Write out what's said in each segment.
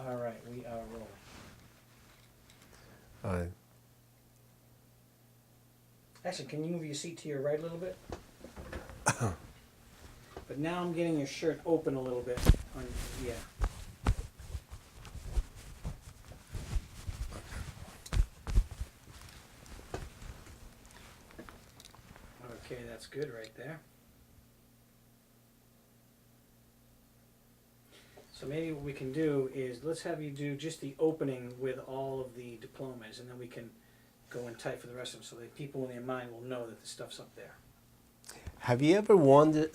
All right, we are rolling. Uh, Actually, can you move your seat to your right a little bit? But now I'm getting your shirt open a little bit. Yeah. Okay, that's good right there. So maybe what we can do is let's have you do just the opening with all of the diplomas, and then we can go in tight for the rest of them, so that people in their mind will know that the stuff's up there. have you ever wondered?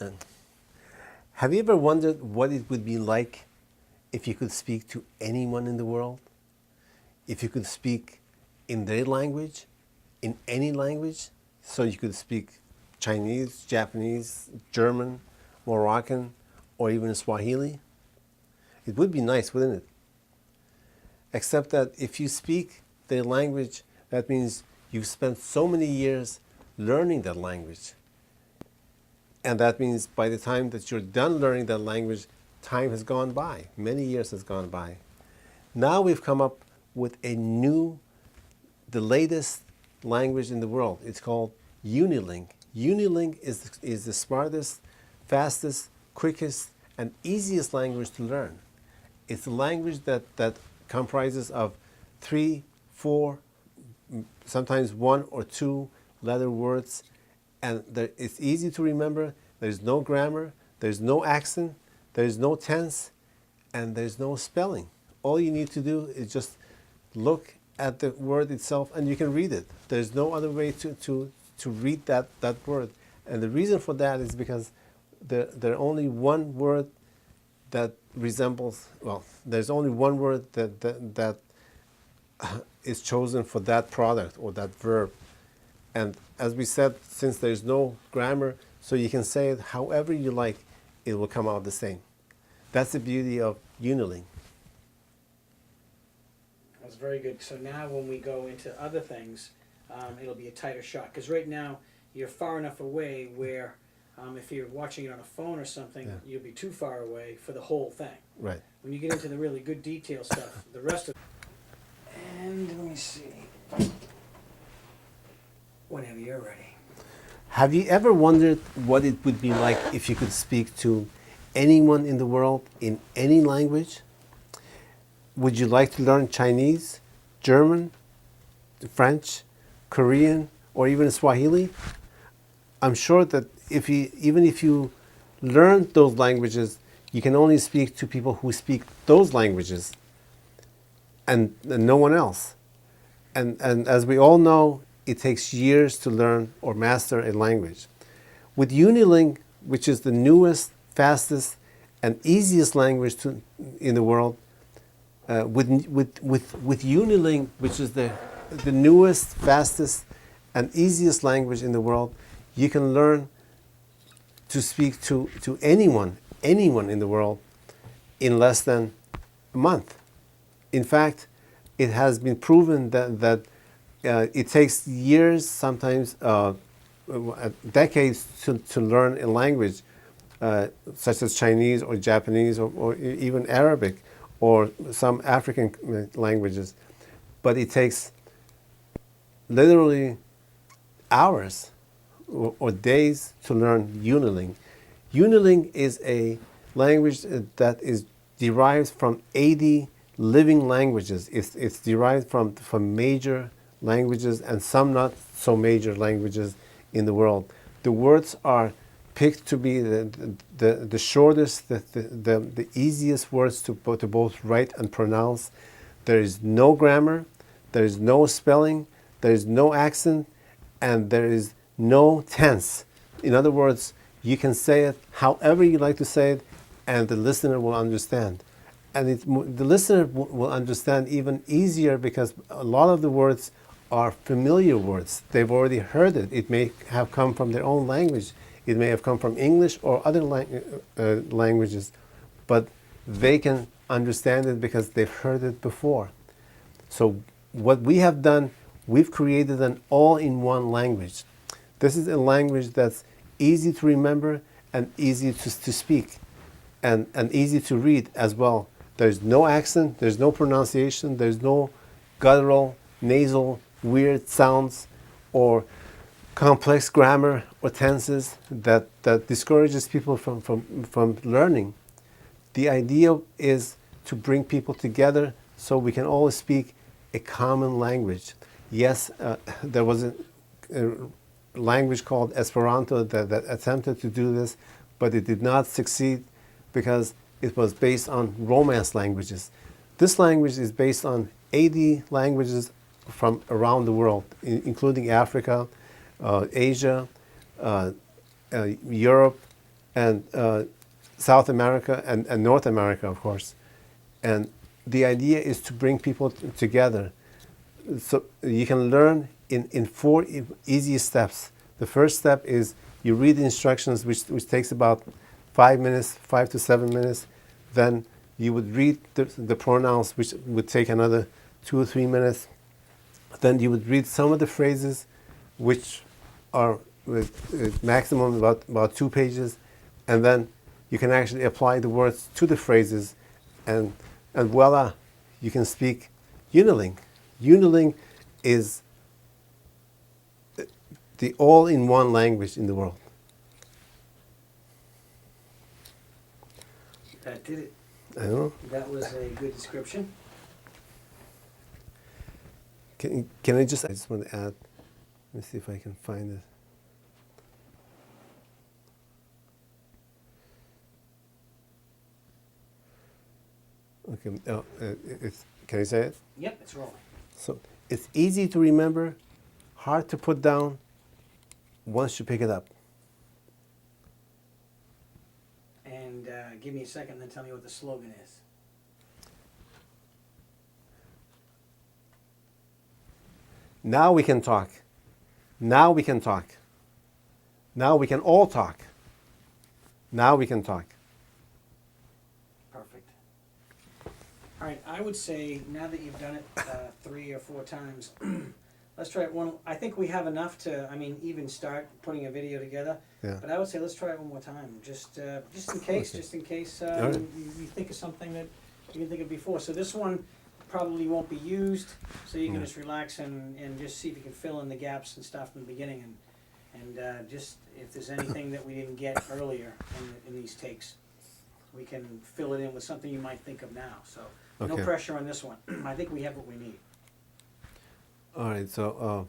Have you ever wondered what it would be like if you could speak to anyone in the world? If you could speak in their language, in any language, so you could speak Chinese, Japanese, German, Moroccan, or even Swahili? It would be nice, wouldn't it? Except that if you speak their language, that means you've spent so many years learning that language. And that means by the time that you're done learning that language, time has gone by. Many years has gone by. Now we've come up with the latest language in the world. It's called Uniling. Uniling is the smartest, fastest, quickest, and easiest language to learn. It's a language that comprises of 3, 4, sometimes 1 or 2 letter words, and it's easy to remember. There's no grammar, there's no accent, there's no tense, and there's no spelling. All you need to do is just look at the word itself and you can read it. There's no other way to read that word. And the reason for that is because there only one word that resembles, well, there's only one word that is chosen for that product or that verb. And as we said, since there's no grammar, so you can say it however you like, it will come out the same. That's the beauty of Uniling. That's very good. So now when we go into other things, it'll be a tighter shot. Because right now, you're far enough away where if you're watching it on a phone or something, Yeah. you'll be too far away for the whole thing. Right. When you get into the really good detail stuff, the rest of... And let me see. Whenever you're ready. Have you ever wondered what it would be like if you could speak to anyone in the world in any language? Would you like to learn Chinese, German, French, Korean, or even Swahili? I'm sure that even if you learn those languages, you can only speak to people who speak those languages and no one else. And as we all know, it takes years to learn or master a language. With Uniling, which is the newest, fastest, and easiest language in the world, with Uniling, which is the newest, fastest, and easiest language in the world, you can learn to speak to anyone in the world in less than a month. In fact, it has been proven that it takes years, sometimes decades to learn a language such as Chinese or Japanese or even Arabic or some African languages. But it takes literally hours or days to learn Uniling. Uniling is a language that is derived from 80 living languages. It's derived from major languages and some not so major languages in the world. The words are picked to be the shortest, the easiest words to both write and pronounce. There is no grammar, there is no spelling, there is no accent, and there is no tense. In other words, you can say it however you like to say it, and the listener will understand. And the listener will understand even easier because a lot of the words are familiar words. They've already heard it. It may have come from their own language. It may have come from English or other languages, but they can understand it because they've heard it before. So what we have done, we've created an all-in-one language. This is a language that's easy to remember and easy to speak and easy to read as well. There's no accent, there's no pronunciation, there's no guttural, nasal, weird sounds or complex grammar or tenses that discourages people from learning. The idea is to bring people together so we can all speak a common language. Yes, there was a language called Esperanto that attempted to do this, but it did not succeed because it was based on Romance languages. This language is based on 80 languages from around the world, including Africa, Asia, Europe, and South America, and North America, of course. And the idea is to bring people together. So you can learn in four easy steps. The first step is you read the instructions, which takes about 5 minutes, 5 to 7 minutes. Then you would read the pronouns, which would take another 2 or 3 minutes. Then you would read some of the phrases, which are with maximum about 2 pages. And then you can actually apply the words to the phrases, and voila, you can speak Uniling. Uniling is the all-in-one language in the world. That did it. I know. That was a good description. Can I just want to add, let me see if I can find it. Okay, can I say it? Yep, it's rolling. So it's easy to remember, hard to put down once you pick it up. And give me a second, then tell me what the slogan is. Now we can talk. Now we can talk. Now we can all talk. Now we can talk. Perfect. All right, I would say now that you've done it 3 or 4 times, let's try it one. I think we have enough to, even start putting a video together. Yeah. But I would say let's try it one more time, just in case, Okay. just in case All right. you think of something that you didn't think of before. So this one probably won't be used, so you can Yeah. just relax and just see if you can fill in the gaps and stuff in the beginning, and just if there's anything that we didn't get earlier in these takes, we can fill it in with something you might think of now. So no Okay. pressure on this one. I think we have what we need. All right, so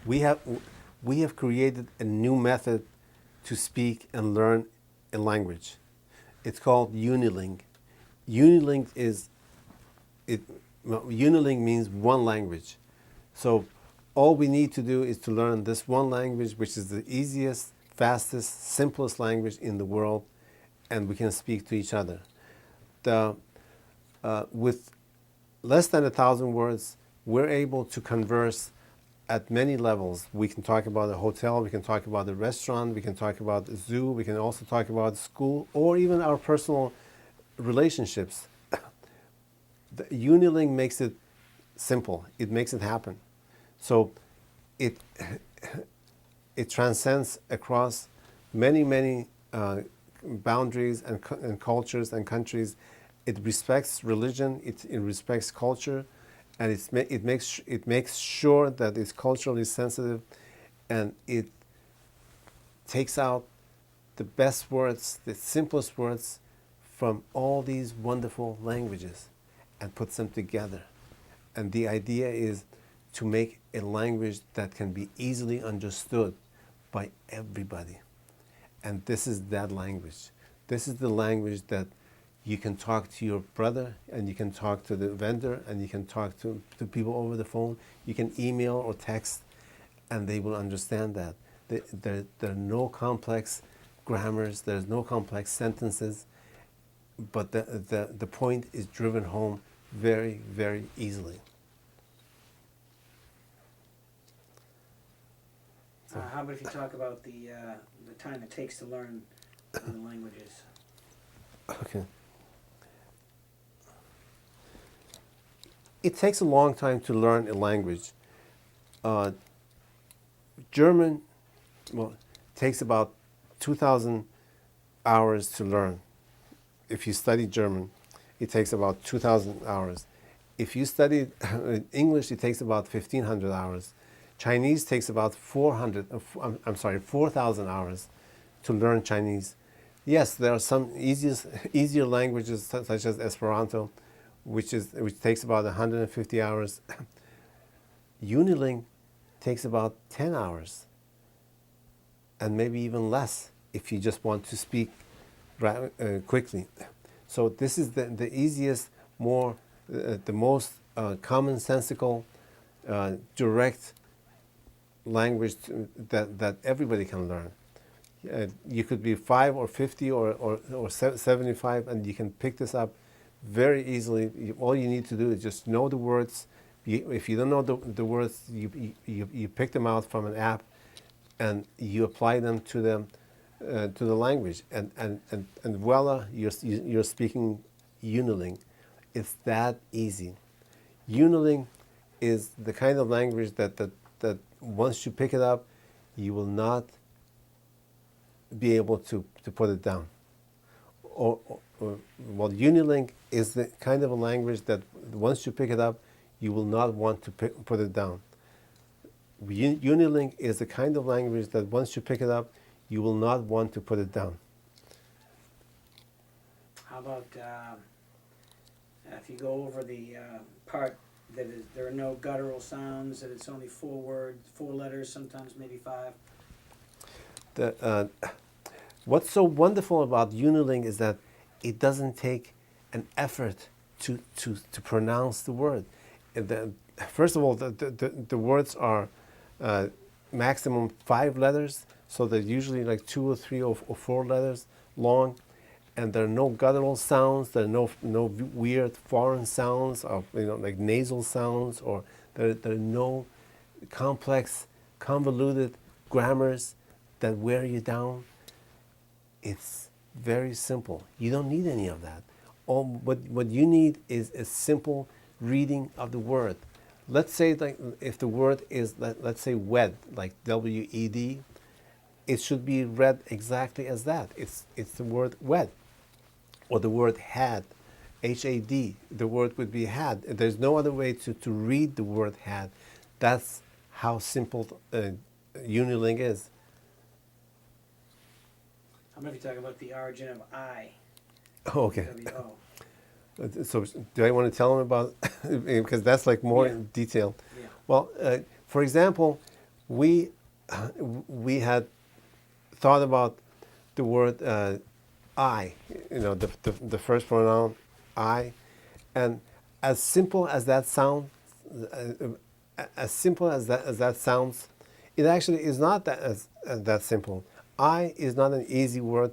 we have created a new method to speak and learn a language. It's called Uniling. Uniling Uniling means one language. So all we need to do is to learn this one language, which is the easiest, fastest, simplest language in the world, and we can speak to each other. With less than 1,000 words, we're able to converse at many levels. We can talk about a hotel, we can talk about a restaurant, we can talk about a zoo, we can also talk about school, or even our personal relationships. The Uniling makes it simple. It makes it happen. So it transcends across many boundaries and cultures and countries. It respects religion. It respects culture, and it makes sure that it's culturally sensitive, and it takes out the best words, the simplest words from all these wonderful languages and puts them together. And the idea is to make a language that can be easily understood by everybody. And this is that language. This is the language that you can talk to your brother, and you can talk to the vendor, and you can talk to people over the phone. You can email or text, and they will understand that. There are no complex grammars, there's no complex sentences, but the point is driven home very, very easily. How about if you talk about the time it takes to learn the languages? Okay. It takes a long time to learn a language. German, takes about 2,000 hours to learn. If you study German, it takes about 2,000 hours. If you study English, it takes about 1,500 hours. Chinese takes about 4,000 hours to learn Chinese. Yes, there are some easier languages such as Esperanto, which takes about 150 hours. Uniling takes about 10 hours, and maybe even less if you just want to speak quickly. So this is the easiest, the most commonsensical, direct language that everybody can learn. You could be 5 or 50 or 75, and you can pick this up very easily. All you need to do is just know the words. If you don't know the words, you pick them out from an app, and you apply them to the language, and voila, you're speaking Uniling. It's that easy. Uniling is the kind of language that once you pick it up, you will not be able to put it down. Well, Uniling is the kind of a language that once you pick it up, you will not want to put it down. Uniling is the kind of language that once you pick it up, you will not want to put it down. How about if you go over the part that there are no guttural sounds, that it's only 4 words, 4 letters, sometimes maybe 5? What's so wonderful about Uniling is that it doesn't take an effort to pronounce the word. First of all, the words are maximum 5 letters, so they're usually like 2 or 3 or 4 letters long, and there are no guttural sounds. There are no weird foreign sounds of like nasal sounds, or there are no complex, convoluted grammars that wear you down. It's very simple. You don't need any of that. What you need is a simple reading of the word. Let's say, like, if the word is, let's say, wed, like W-E-D, it should be read exactly as that. It's the word wed. Or the word had, H-A-D, the word would be had. There's no other way to read the word had. That's how simple Uniling is. I'm going to be talking about the origin of I. Okay. W-O. So do I want to tell them about, because that's like more Yeah. detailed. Yeah. Well, for example, we had thought about the word I, the first pronoun I, and as simple as that sounds, it actually is not that simple. I is not an easy word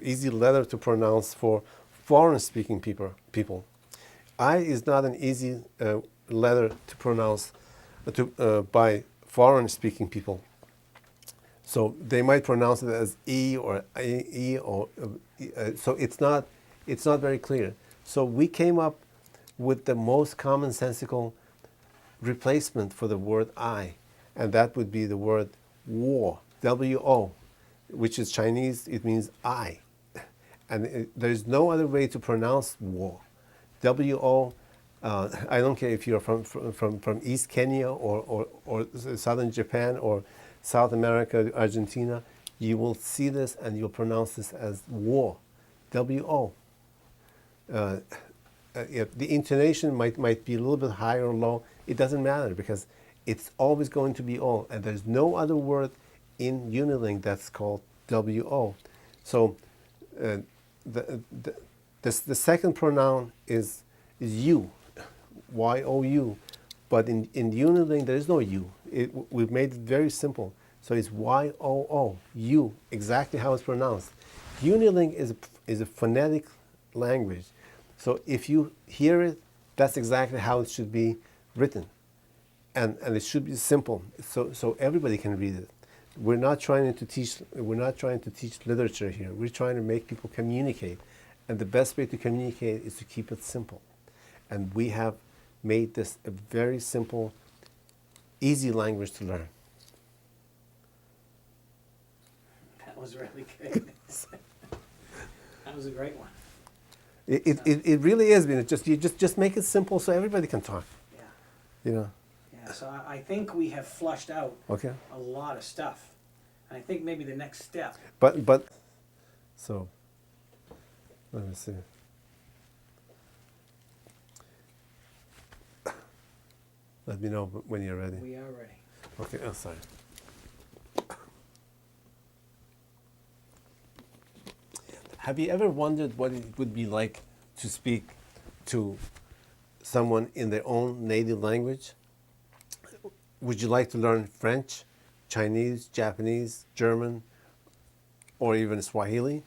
easy letter to pronounce for foreign-speaking people. I is not an easy letter to pronounce by foreign-speaking people. So they might pronounce it as E or E or so it's not very clear. So we came up with the most commonsensical replacement for the word I, and that would be the word wo, W-O, which is Chinese. It means I, and there's no other way to pronounce wo, W-O. I don't care if you're from East Kenya or Southern Japan or South America, Argentina, you will see this and you'll pronounce this as wo, W-O. If the intonation might be a little bit high or low, it doesn't matter because it's always going to be O, and there's no other word in Uniling that's called W-O. So the second pronoun is you, Y-O-U, but in Uniling there is no U. We've made it very simple. So it's Y-O-O, you, exactly how it's pronounced. Uniling is a phonetic language. So if you hear it, that's exactly how it should be written. And it should be simple, so everybody can read it. We're not trying to teach literature here. We're trying to make people communicate. And the best way to communicate is to keep it simple. And we have made this a very simple, easy language to learn. was really good. That was a great one. It really is. I mean, you just make it simple so everybody can talk. Yeah. You know. Yeah. So I think we have flushed out Okay. a lot of stuff. And I think maybe the next step. But so let me see. Let me know when you're ready. We are ready. Okay. Oh, sorry. Have you ever wondered what it would be like to speak to someone in their own native language? Would you like to learn French, Chinese, Japanese, German, or even Swahili?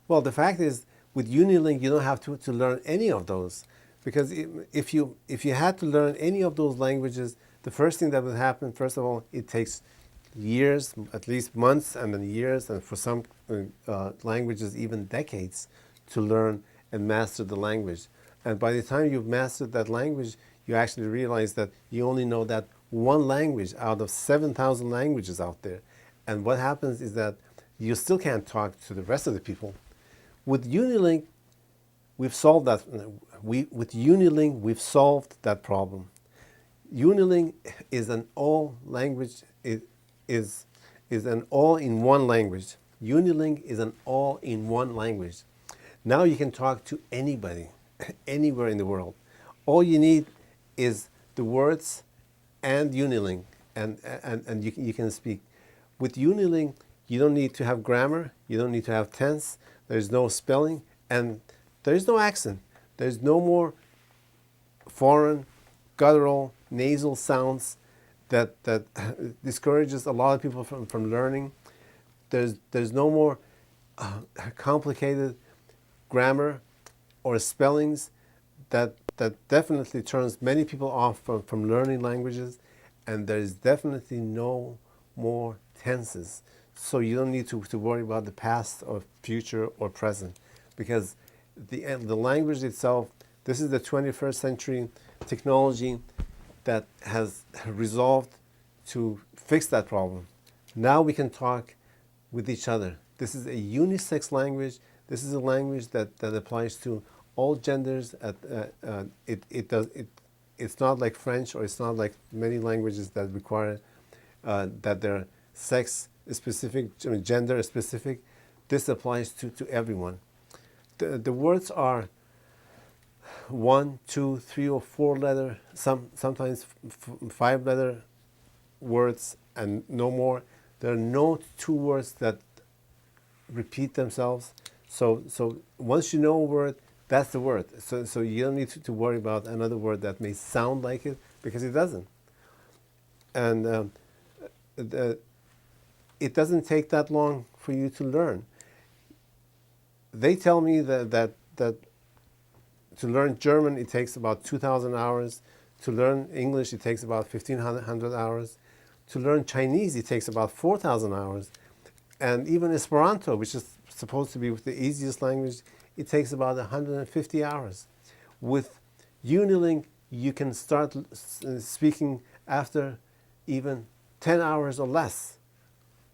Well, the fact is, with Uniling, you don't have to learn any of those. Because if you had to learn any of those languages, the first thing that would happen, first of all, it takes years, at least months, and then years, and for some languages, even decades, to learn and master the language. And by the time you've mastered that language, you actually realize that you only know that one language out of 7,000 languages out there. And what happens is that you still can't talk to the rest of the people. With Uniling, we've solved that. With Uniling, we've solved that problem. Uniling is an all language. It is an all-in-one language. Uniling is an all-in-one language. Now you can talk to anybody, anywhere in the world. All you need is the words and Uniling, and you can speak. With Uniling, you don't need to have grammar, you don't need to have tense, there's no spelling, and there's no accent. There's no more foreign, guttural, nasal sounds that discourages a lot of people from learning. There's no more complicated grammar or spellings that definitely turns many people off from learning languages, and there's definitely no more tenses. So you don't need to worry about the past or future or present, because the language itself, this is the 21st century technology that has resolved to fix that problem. Now we can talk with each other. This is a unisex language. This is a language that applies to all genders. It's not like French, or it's not like many languages that require that they're sex specific, gender specific. This applies to everyone. The words are 1, 2, 3, or 4 letter, sometimes 5 letter words and no more. There are no 2 words that repeat themselves. So once you know a word, that's the word. So you don't need to worry about another word that may sound like it, because it doesn't. And it doesn't take that long for you to learn. They tell me that to learn German, it takes about 2,000 hours. To learn English, it takes about 1,500 hours. To learn Chinese, it takes about 4,000 hours. And even Esperanto, which is supposed to be the easiest language, it takes about 150 hours. With Uniling, you can start speaking after even 10 hours or less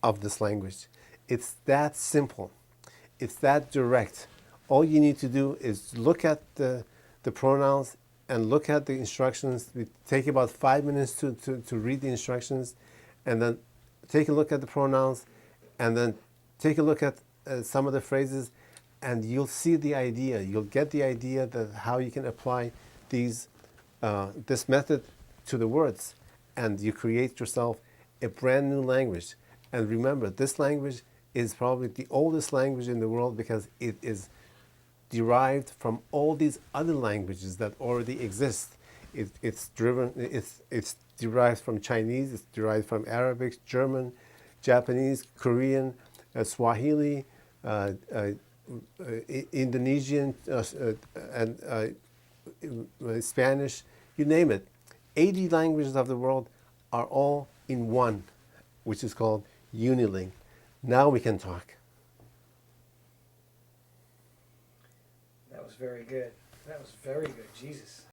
of this language. It's that simple. It's that direct. All you need to do is look at the pronouns and look at the instructions. We take about 5 minutes to read the instructions, and then take a look at the pronouns, and then take a look at some of the phrases, and you'll see the idea. You'll get the idea that how you can apply this method to the words, and you create yourself a brand new language. And remember, this language is probably the oldest language in the world, because it is derived from all these other languages that already exist. It's derived from Chinese, it's derived from Arabic, German, Japanese, Korean, Swahili, Indonesian, and Spanish, you name it. 80 languages of the world are all in one, which is called Uniling. Now we can talk. That was very good. That was very good. Jesus.